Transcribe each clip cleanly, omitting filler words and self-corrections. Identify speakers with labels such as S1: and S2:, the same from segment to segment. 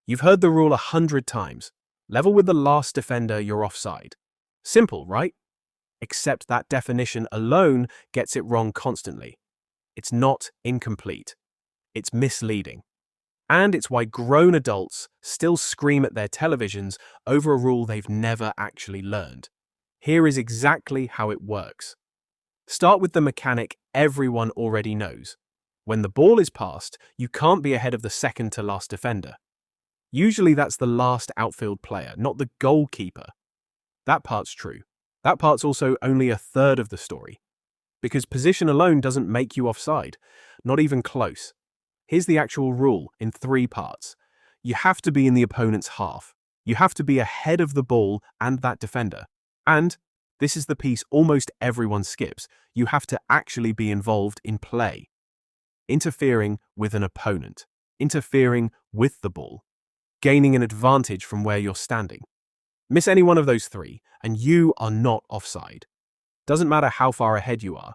S1: You've heard the rule 100 times. Level with the last defender, you're offside. Simple, right? Except that definition alone gets it wrong constantly. It's not incomplete. It's misleading. And it's why grown adults still scream at their televisions over a rule they've never actually learned. Here is exactly how it works. Start with the mechanic everyone already knows. When the ball is passed, you can't be ahead of the second to last defender. Usually that's the last outfield player, not the goalkeeper. That part's true. That part's also only a third of the story. Because position alone doesn't make you offside. Not even close. Here's the actual rule in 3 parts. You have to be in the opponent's half. You have to be ahead of the ball and that defender. And, this is the piece almost everyone skips, you have to actually be involved in play. Interfering with an opponent. Interfering with the ball. Gaining an advantage from where you're standing. Miss any one of those 3, and you are not offside. Doesn't matter how far ahead you are.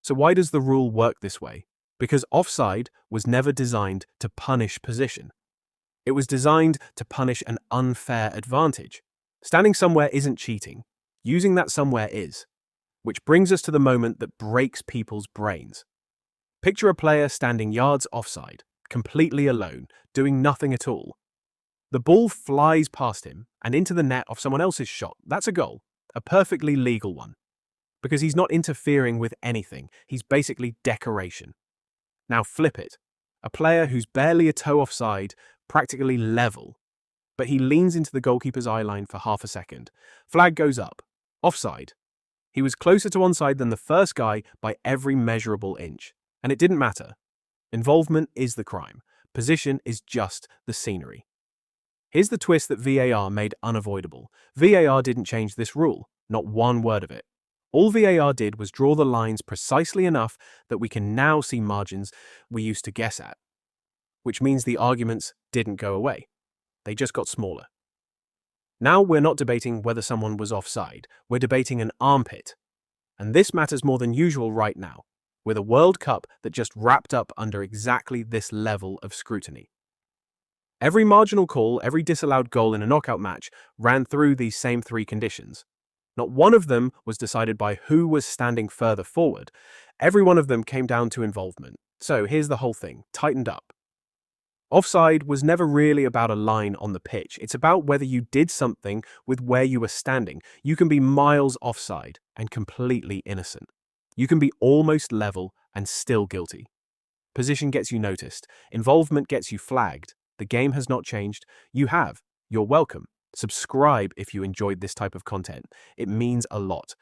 S1: So why does the rule work this way? Because offside was never designed to punish position. It was designed to punish an unfair advantage. Standing somewhere isn't cheating. Using that somewhere is. Which brings us to the moment that breaks people's brains. Picture a player standing yards offside, completely alone, doing nothing at all. The ball flies past him and into the net of someone else's shot. That's a goal, a perfectly legal one. Because he's not interfering with anything, he's basically decoration. Now flip it. A player who's barely a toe offside, practically level. But he leans into the goalkeeper's eye line for half a second. Flag goes up. Offside. He was closer to onside than the first guy by every measurable inch. And it didn't matter. Involvement is the crime. Position is just the scenery. Here's the twist that VAR made unavoidable. VAR didn't change this rule, not one word of it. All VAR did was draw the lines precisely enough that we can now see margins we used to guess at. Which means the arguments didn't go away. They just got smaller. Now we're not debating whether someone was offside, we're debating an armpit. And this matters more than usual right now, with a World Cup that just wrapped up under exactly this level of scrutiny. Every marginal call, every disallowed goal in a knockout match ran through these same 3 conditions. Not one of them was decided by who was standing further forward. Every one of them came down to involvement. So here's the whole thing, tightened up. Offside was never really about a line on the pitch. It's about whether you did something with where you were standing. You can be miles offside and completely innocent. You can be almost level and still guilty. Position gets you noticed. Involvement gets you flagged. The game has not changed. You have. You're welcome. Subscribe if you enjoyed this type of content. It means a lot.